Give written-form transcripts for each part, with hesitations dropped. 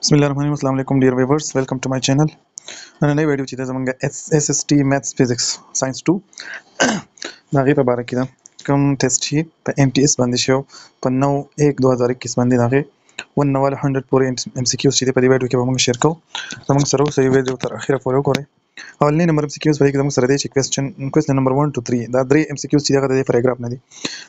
Bismillahirrahmanirrahim. Assalamu alaikum dear viewers. Welcome to my channel. नई video चीज़ जमंगा SST Maths Physics Science 2 नागे पे बारह किदा कम test ही पे NTS बंदी show पर 9/1/2021 बंदी नागे 1/100 पूरे MCQs चीज़ पर वीडियो के बारे में शेयर करो जमंग सरो सही वीडियो तर आखिर फॉलो करे अवलने नंबर MCQs पर एकदम सरदे question number 1 to 3 the 3 MCQs चीज़ का दे पैराग्राफ नदी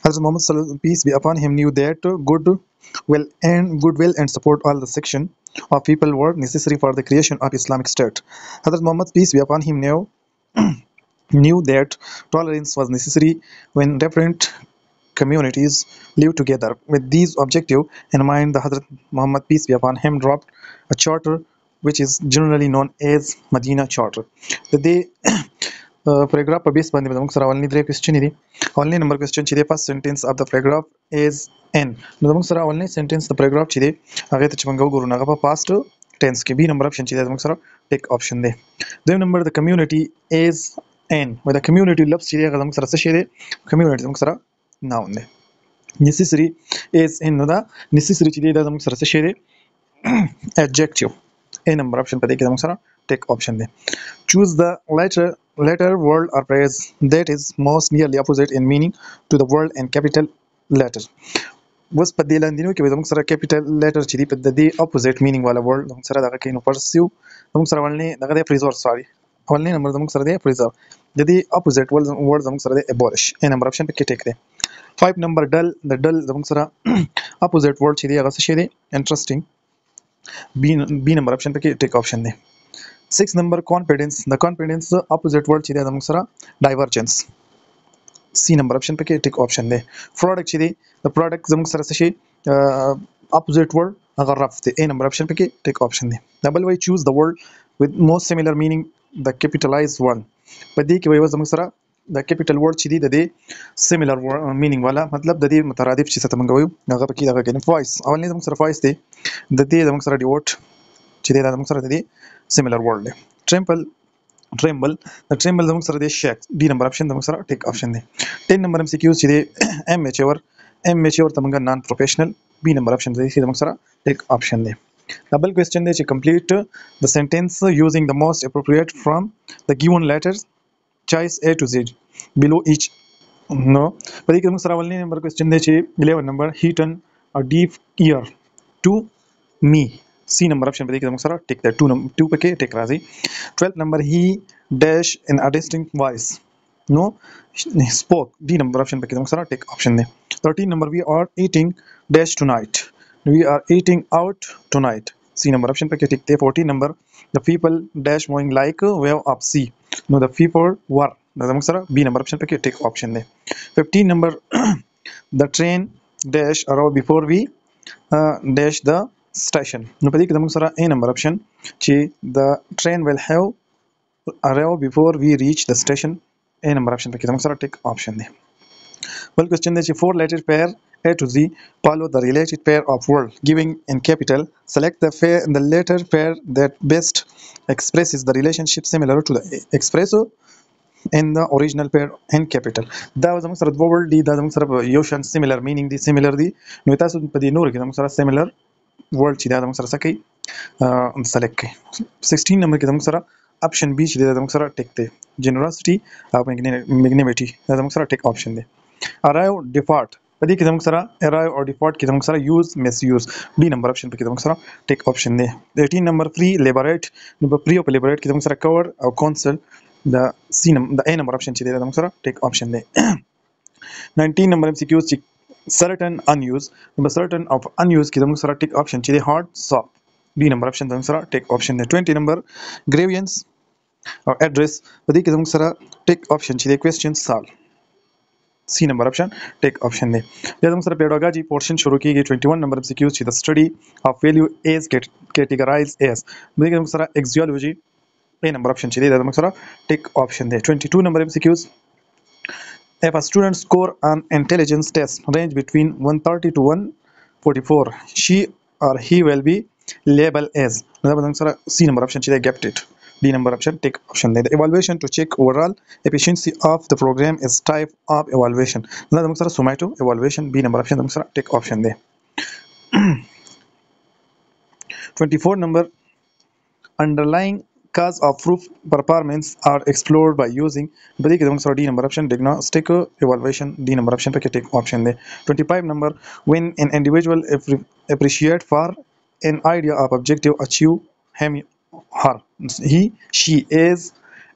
Hazrat Muhammad sallallahu peace be upon him knew that goodwill and support all the section of people were necessary for the creation of Islamic State. Hazrat Muhammad peace be upon him knew that tolerance was necessary when different communities live together. With these objective in mind, the Hazrat Muhammad peace be upon him dropped a charter which is generally known as Medina Charter. The day paragraph पर base बंदे बताऊँ sir अवलनी द्रे question इदी अवलनी number question चिदे first sentence of the paragraph is an बताऊँ sir अवलनी सेंटेंस द पैराग्राफ चिदे आगे तो चमंगा गुरु नागा पा पास्ट टेंस के बी नंबर ऑप्शन चिदे बताऊँ सर टेक ऑप्शन दे दो number the community is an with the community loves चिदे अगर बताऊँ सर से चिदे community बताऊँ सर noun दे necessary is in the necessary चिदे बताऊँ सर से चिदे adjective a number option पे देखिए बताऊँ sir take option D choose the latter word or phrase that is most nearly opposite in meaning to the word and capital letter बस पद्दे लांदिनो के बताऊँ sir capital letter चिदी पद्दे opposite meaning वाला word बताऊँ सर दागा के नो pursue बताऊँ सर वालने दागा दे preserve sorry वालने नंबर बताऊँ सर दे preserve यदि opposite word बताऊँ सर दे abolish a number option पे के टेक दे 5 number dull the dull बताऊँ सर opposite word चिदी अगर से चिदी interesting B number option पे के टेक ऑप्शन दे 6 number confidence the confidence opposite word chide adam sara divergence C number option पे के tick option they product चिदे the product जम सरा से opposite word अगर रफ्ते A number option पे के tick option they double way choose the word with most similar meaning the capitalized one पदी के वही जम सरा the capital word चिदी they similar word meaning वाला मतलब दे मुतरादिफ चीज़ तमंगा वही अगर पकी अगर के voice अवल जम सरा voice दे जम सरा devote चिदे जम सरा दे similar word दे tremble the tremble जमुक सर दे शेक डी नंबर ऑप्शन जमुक सर टेक ऑप्शन दे 10 नंबर MCQ सीधे एम मेच्योर तमंगा non professional B number option दे जमुक सर टेक ऑप्शन दे डबल क्वेश्चन दे complete the sentence using the most appropriate from the given letters choice A to Z below each नो पदी के जमुक सर वाले नंबर क्वेश्चन दे 11 नंबर ही turn a deaf ear to me C number option पे देखिए जमुक sir tick the 2 पे के टिक राजी 12 number he dash in a distinct voice no spoke D number option पे जमुक सर टिक ऑप्शन दे 13 number we are eating dash tonight we are eating out tonight C number option पे के टिक दे 14 number the people dash moving like a wave of sea no the people were जमुक sir B number option पे के tick option दे 15 number the train dash arrived before we dash the station no pedi kadam sara A number option chi the train will have arrive before we reach the station A number option pe kadam sara tick option de well question de chi four letter pair A to Z follow the related pair of word giving in capital select the letter pair that best expresses the relationship similar to the expresso in the original pair in capital da was sara word di da sara yotion similar meaning the similar di no tasu pedi nur ki sara similar word ci da sara sakai select 16 number ki sara option B ci da sara take the generosity magnanimity da sara take option de arrive depart padi ki sara arrive or depart ki sara use misuse B number option pe ki sara take option de 18 number free liberate number free of liberate ki sara cover or counsel the the A number option ci da sara take option de 19 number MCQs certain unused number certain of unused ki sara take option ci hard soft B number option sara take option de 20 number grievance or address padi ki sara take option ci question solve C number option take option दे जब sir pedagogy portion शुरू की गई 21 number MCQs थी the study of value as categorize as देखिए sir axiology A number option चाहिए जब sir tick option दे 22 number MCQs if a student score an intelligence test range between 130 to 144 she or he will be labeled as मतलब sir C number option चाहिए gifted D number option take option the evaluation to check overall efficiency of the program is type of evaluation मतलब sir summative evaluation B number option sir take option they 24 number underlying cause of proof performance are explored by using बड़ी के दमक D number option diagnostic evaluation D number option पे take option they 25 number when an individual appreciate for an idea of objective achieve him her he she is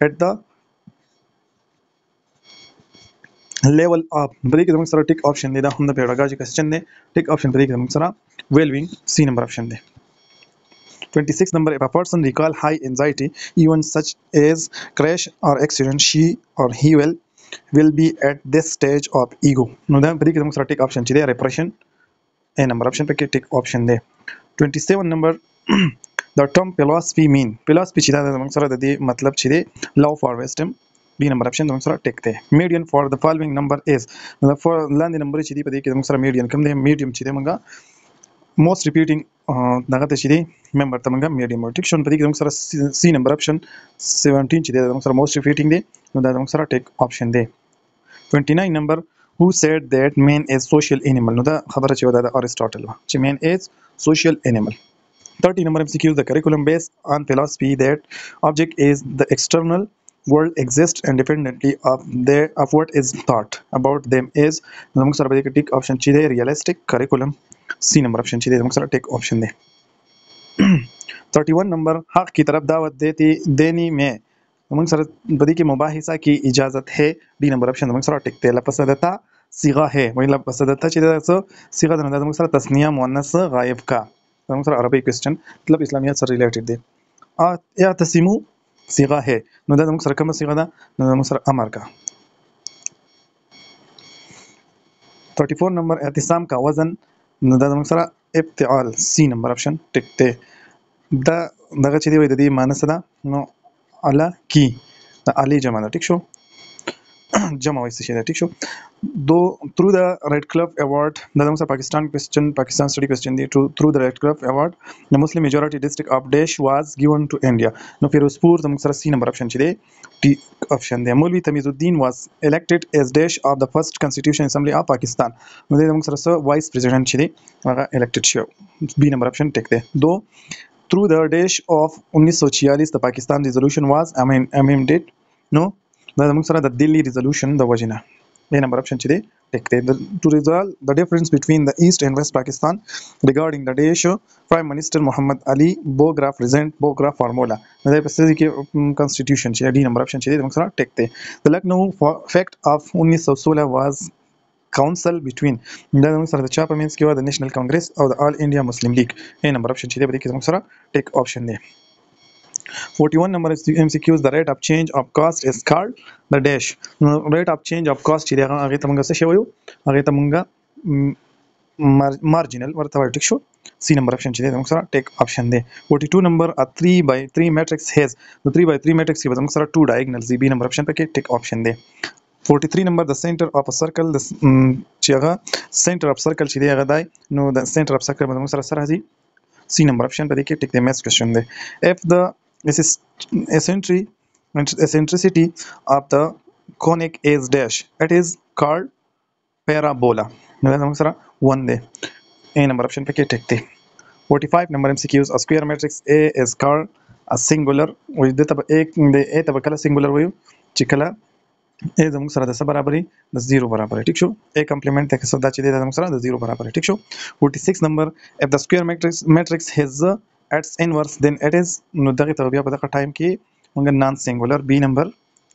at the level of बड़ी के दमक tick option दे दा हम the peda Ghazi question they tick option बड़ी के दमक well-being C number option they 26 number if a person recall high anxiety events such as crash or accident she or he will be at this stage of ego no da bari kadam sara tick option chide repression a number option pe tick option de 27 number the term philosophy chida da sara da de matlab chide love for wisdom B number option dam sara tick de median for the following number is the for land number chidi pe de kadam sara median kam de medium chide manga most repeating dagate chide member tamanga medium prediction padi kadam sara C number option 17 chide dam sara most repeating de no da dam sara take option de 29 number who said that man is social animal no da khabara chida da Aristotle chi man is social animal 30 number MCQs the curriculum based on philosophy that object is the external world exists independently of what is thought about them is namaku sara badi tick option chide realistic curriculum C number option chide namaku sara take option de 31 number हक की तरफ दावत देनी में नमक sir बदी की मुबाहिसा की इजाजत है डी नंबर ऑप्शन नमक सर टिकते लपसदता सिगा है वही लपसदता चीज़ सो सिगा धंधा नमक सर तस्निया मुअन्नस गायब का नमक सर अरबी क्वेश्चन मतलब इस्लामियत से रिलेटेड दे या तस्मू सिगा है नदा नमक सर कम सिगा दा नमक सर अमर का 34 नंबर एहतिसाम का वजन नदा नमक सर इब्तिआल सी नंबर ऑप्शन टिकते دا دغه چې دی وای د دې معنی څه ده نو اعلی کی د اعلی جمع ده ټیک شو جمع وایي څه شي ده ټیک شو دو through the red club award دا موږ پاکستان study question دی through the red club award the muslim majority district of Dash was given to India نو فیروزپور د موږ سره سی نمبر اپشن چې دی ټی اپشن دی مولوی تمیز الدین was elected as Dash of the first constitution assembly of Pakistan نو د موږ سره وایس پریزیډنټ چې دی هغه elected شو بی نمبر اپشن ټیک دی دو through the dash of 1946 the Pakistan resolution was amended no دا موږ سره د دلی resolution د وجنه A number option chide take to resolve the difference between the East and West Pakistan regarding the Dash Prime Minister Muhammad Ali Bogra present Bogra formula the specific constitution chide D number option chide موږ سره take the Lucknow fact of 1916 was council between دا موږ سره د چا په منځ کې و د نېشنل کانګرس او د آل انډیا مسلم لیگ A number option چیرې بده کې موږ سره ټیک option دی 41 number MCQs the rate of change of cost is called the dash rate of change of cost چې هغه ته موږ څه شوی هغه ته موږ marginal ورته وایو ټیک شو C number option چې موږ سره ټیک option دی 42 number a 3 by 3 matrix has the 3 by 3 matrix کې موږ سره 2 diagonals دی B number option پکې ټیک option دی 43 number the center of a circle the چې هغه center of circle چې دی هغه دی نو the center of circle موږ سره راځي C number option په دې کې ټیک دی math question دی if the eccentricity of the conic is dash it is called parabola نو دا موږ سره 1 دی A number option په کې ټیک دی 45 number MCQs a square matrix A is called a singular وي د ته A ته کله singular وایو چې کله A زموږ سره د څه برابري د 0 برابري ټیک شو A کمپلیمنٹ ته څه دا چې د زموږ سره د 0 برابري ټیک شو 46 number if the square matrix has its inverse then it is نو دغه ته بیا په دغه ټایم کې موږ نان سنگولر B نمبر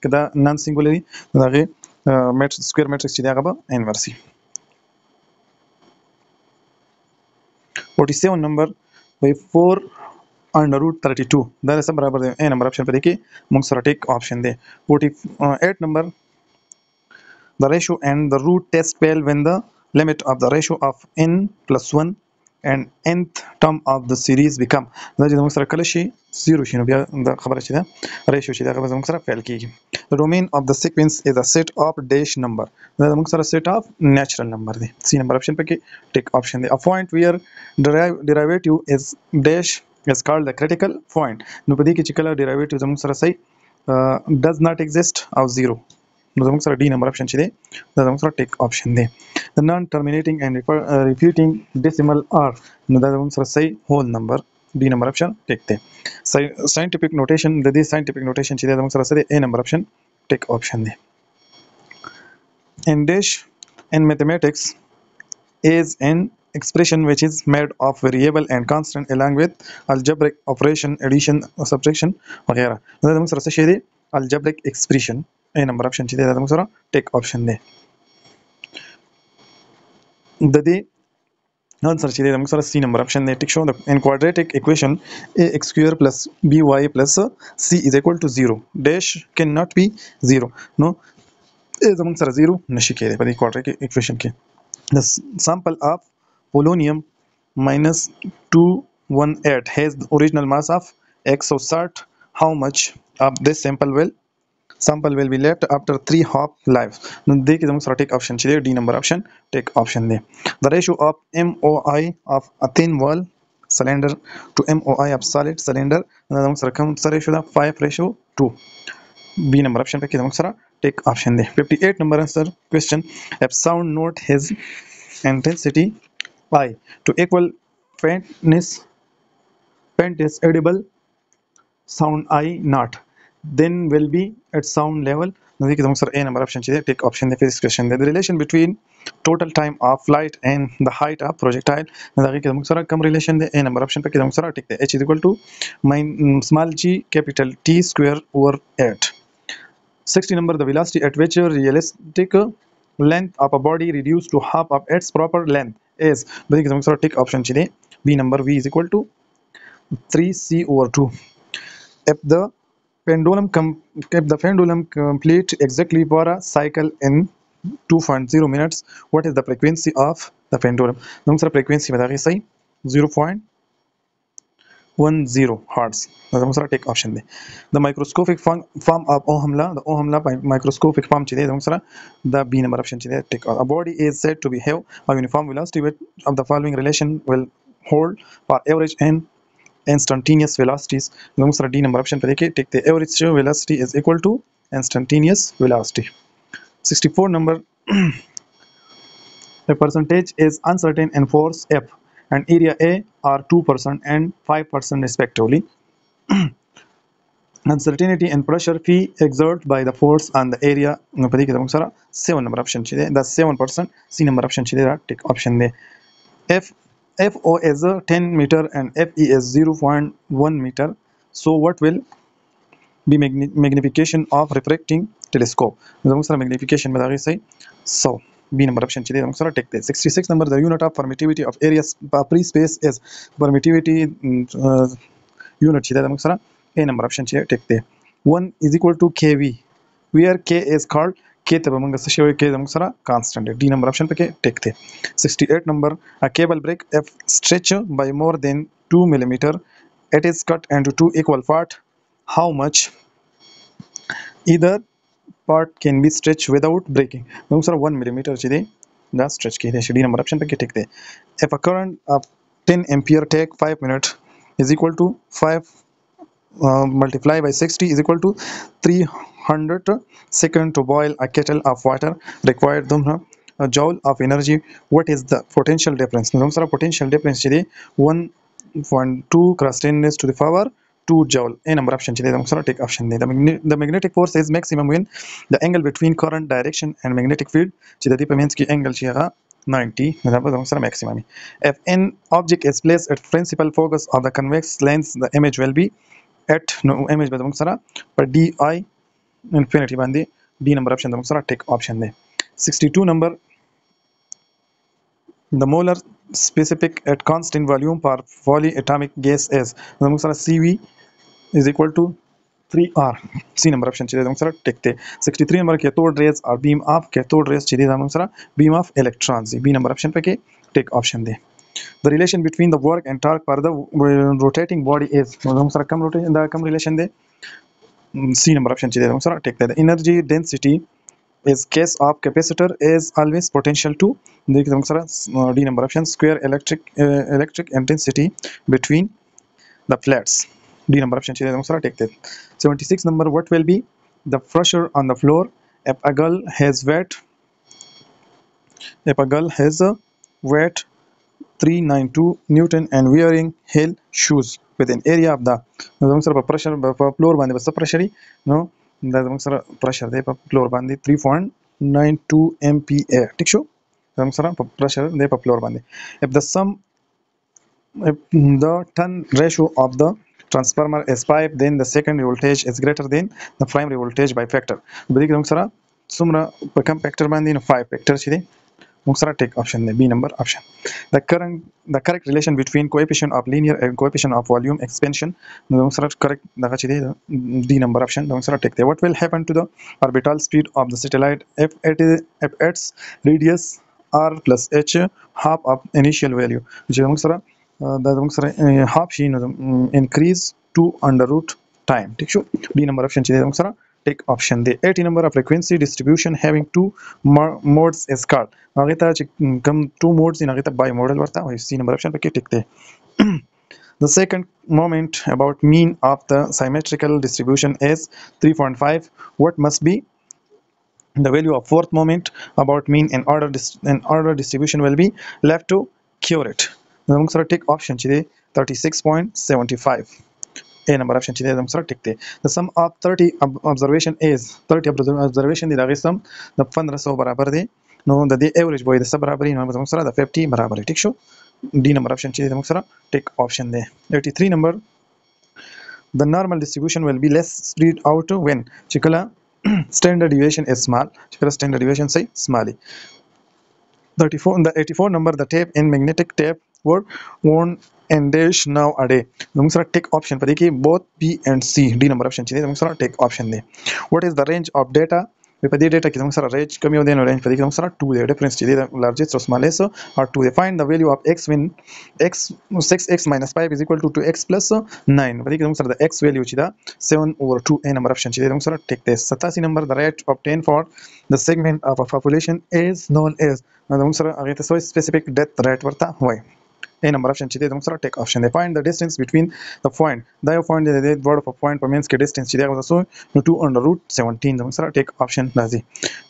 کدا نان سنگولر دغه سکوير میټرکس چې دغه به انورس 47 number by 4 under root 32 دا څه برابر دی A نمبر اپشن په دې کې موږ سره ټیک option دی 48 number the ratio and the root test fail when the limit of the ratio of n plus 1 and nth term of the series become دا چې موږ سره کله شي 0 شي نو بیا د خبره چې دا ریشیو چې دا موږ سره فیل کیږي the domain of the sequence is a set of dash number دا موږ سره set of natural number دی C number option پکې ټیک option دی a point where derivative is dash is called the critical point نو په دې کې چې کله derivative زموږ سره صحیح does not exist او 0 نو زموږ سره D number option چې دی دا زموږ سره ټیک option دی the non terminating and repeating decimal are نو دا زموږ سره صحیح whole number B number option take the scientific notation the scientific notation chide the sara A number option take option the in dash in mathematics is an expression which is made of variable and constant along with algebraic operation addition or subtraction वगैरह هذا مصر شيء دي algebraic expression A number option chide هذا مصر take option ده the answer chide هذا مصر C number option ده take show the in quadratic equation ax square plus by plus c is equal to 0 dash cannot be 0 no هذا مصر 0 نشي كده بدي quadratic equation के the sample of polonium minus 218 has the original mass of x. So sort how much of this sample will be left after 3 half lives. Now देखिए हम सारा take option चाहिए D number option take option they. The ratio of MOI of a thin wall cylinder to MOI of solid cylinder हम सारा कम सारा ratio दा 5:2. B number option पे किधर हम सारा take option they. 58 number answer question. If sound note has intensity I to equal faintness audible sound I not then will be at sound level देखिए तो सर A number option चाहिए take option the physics question the relation between total time of light and the height of projectile देखिए तो sir come relation they A number option पे किधर sir take the h is equal to small g capital T square over 8 60 number the velocity at which realistic length of a body reduced to half of its proper length is देखिए तो sir take option चाहिए B number V is equal to 3c over 2 if the pendulum complete exactly for a cycle in 2.0 minutes what is the frequency of the pendulum donc sir frequency बता रही सही 0.10 hertz donc sir take option they the microscopic form of ohm law the ohm law microscopic form चाहिए donc sir the B number option चाहिए take a body is said to be have a uniform velocity which of the following relation will hold for average and instantaneous velocities donc sir D number option पे देखिए take the average velocity is equal to instantaneous velocity 64 number the percentage is uncertain in force F and area A are 2% and 5% respectively uncertainty and pressure P exerted by the force on the area पे देखिए donc sir 7 number option चाहिए the 7% C number option चाहिए take option they F FO is 10 meter and FE is 0.1 meter. So what will be magnification of refracting telescope? The magnification में say so B number option चाहिए donc sir take this 66 number the unit of permittivity of area free space is permittivity unit चाहिए donc sir A number option चाहिए take the 1 is equal to kV where K is called K तब मंग सशे K दम सरा constant D number option पे के take थे 68 number a cable break if stretch by more than 2 millimeter it is cut into two equal part how much either part can be stretched without breaking दम सरा 1 millimeter चाहिए दा stretch के थे D number option पे के take थे if a current of 10 ampere take 5 minutes is equal to 5 multiply by 60 is equal to 300 seconds to boil a kettle of water required a joule of energy what is the potential difference potential difference is 1.2 cross 10 raised to the power 2 joule A number option take option the magnetic force is maximum when the angle between current direction and magnetic field means ki angle 90 maximum if an object is placed at principal focus of the convex lens the image will be at no image badam sara पर di infinity bandi D number option badam sara take option they 62 number the molar specific at constant volume per polyatomic gas is badam sara CV is equal to 3R C number option चाहिए badam sara take the 63 number cathode rays or beam of cathode rays चाहिए badam sara beam of electrons B number option पे के take option they the relation between the work and torque for the rotating body is come relation de C number option चाहिए take that the energy density is case of capacitor is always potential to D number option square electric intensity between the plates D number option चाहिए take that 76 number what will be the pressure on the floor if a girl has weight 392 Newton and wearing heel shoes with an area of the زموږ سره په پرشر په فلور باندې بس پرشري نو دا زموږ سره پرشر دی په فلور باندې 3.92 MPa ټیک شو زموږ سره په پرشر دی په فلور باندې if the turn ratio of the transformer is 5 then the secondary voltage is greater than the primary voltage by factor بده کې زموږ سره څومره په کم فیکټر باندې نو 5 فیکټر شي Muxara take option B number option. The correct relation between coefficient of linear and coefficient of volume expansion. Muxara correct D number option. Muxara take the what will happen to the orbital speed of the satellite if its radius r plus h half of initial value. Muxara the half she increase to under root time. Take D number option. Muxara take option the 80 number of frequency distribution having two modes is called agita come two modes in agita bimodal varta C number option पे टिक दे the second moment about mean of the symmetrical distribution is 3.5 what must be the value of fourth moment about mean and order distribution will be left to cure it the take option 36.75 A number option چې د سره ټیک دی the sum of 30 observation is 30 observation دی دا sum د 1500 برابر دی نو د دې ایوریج بوي د سره برابر نو موږ سره د 50 برابر ټیک شو D number option چې موږ سره ټیک option دی 83 number the normal distribution will be less spread out when چې کله standard deviation is small چې کله standard deviation say small 34 the 84 number the tape in magnetic tape were worn and dash now a day موږ سره ټیک option پدې کې both B and C D number option چې موږ سره ټیک option دی what is the range of data په دې ډیټا کې موږ سره رینج کم یو دی نو رینج په دې کې موږ سره 2 دی ډیفرنس چې دی لارجست او سمالست او 2 دی find the value of x when x 6x minus 5 is equal to 2x plus 9 په دې کې موږ سره د x value چې دا 7/2 A number option چې دی موږ سره ټیک دی 87 number the rate obtained for the segment of a population is known as موږ سره هغه ته specific death rate ورته وایي A number option چې د موږ سره ټیک option دی find the distance between the point دا یو point دی د word of a point په means کې distance چې دی هغه تاسو نو 2 under root 17 د موږ سره ټیک option راځي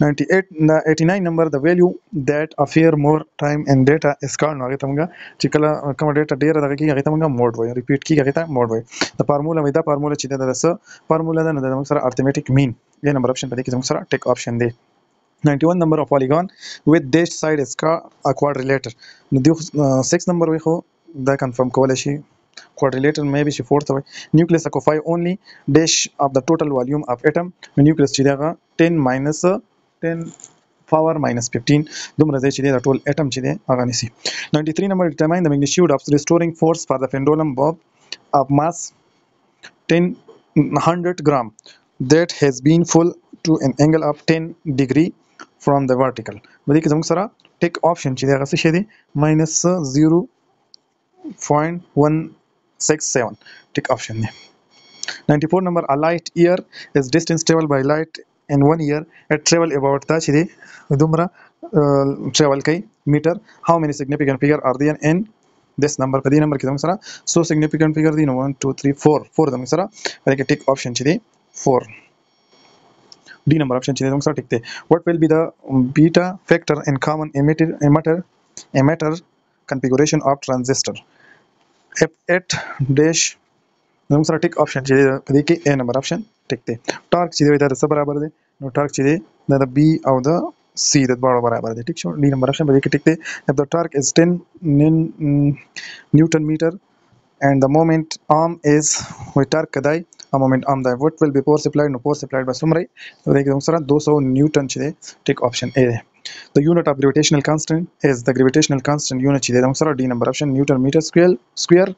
89 number the value that appear more time and data is called هغه ته موږ چې کله کوم ډیټا ډیر دغه کې هغه ته موږ mode وایي repeat کې هغه ته mode وایي د فارمولا وایي دا فارمولا چې دا د فارمولا ده نو د موږ سره arithmetic mean A number option په دې کې موږ سره ټیک option دی 91 number of polygon with dashed side is a quadrilateral نو دی 6 number وي خو دا کنفرم کولای شي quadrilateral maybe شي fourth وي nucleus occupy only dash of the total volume of atom nucleus چې دا 10 minus 10 power minus 15 دومره ځای چې دا ټول atom چې دی هغه نسی 93 number determine the magnitude of restoring force for the pendulum bob of mass 100 gram that has been full to an angle of 10 degree from the vertical بده کې زموږ سره ټیک option چې دا غسه شه دي -0.167 ټیک option دی 94 number a light year is distance traveled by light in 1 year at travel about دا چې دی دومره travel کوي meter how many significant figure are there in this number په دې نمبر کې زموږ سره so significant figure دی 1 2 3 4 زموږ سره په کې ټیک option چې دی 4 D number option چې موږ سره ټیک دی what will be the beta factor in common emitter configuration of transistor if it dash موږ سره ټیک option چې په دې کې A number option ټیک دی torque چې دا د برابر دی نو torque چې دا د B او د C د دواړو برابر دی ټیک شو D number option په دې کې ټیک دی if the torque is 10 Newton meter and the moment arm is with torque kadai a moment arm that what will be force applied no force applied by sumray so like 200 newton chide take option A the unit of gravitational constant is the gravitational constant unit chide D number option newton meter square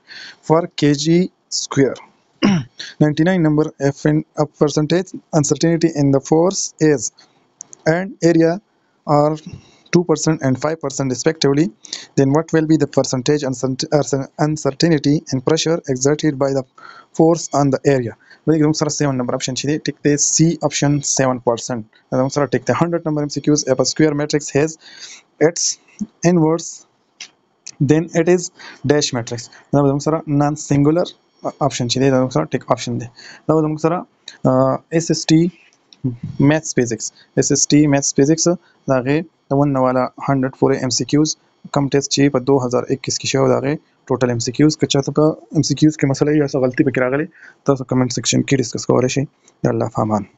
for kg square 99 number if in a percentage uncertainty in the force is and area are 2% and 5% respectively then what will be the percentage uncertainty and pressure exerted by the force on the area we give 7 number option chide take the C option 7% and take the 100 number MCQs if a square matrix has its inverse then it is dash matrix now non singular option chide take option de now SST Maths Physics SST Maths Physics the one wala 104 MCQs کم ټیسټ چې په 2021 کې شوی دا غي ټوټل ام سی کیوز که چاته په ام سی کیوز کې مسله یا څه غلطي پکې راغلي تاسو کمنټ سیکشن کې ډیسکس کولای شئ. الله فامان.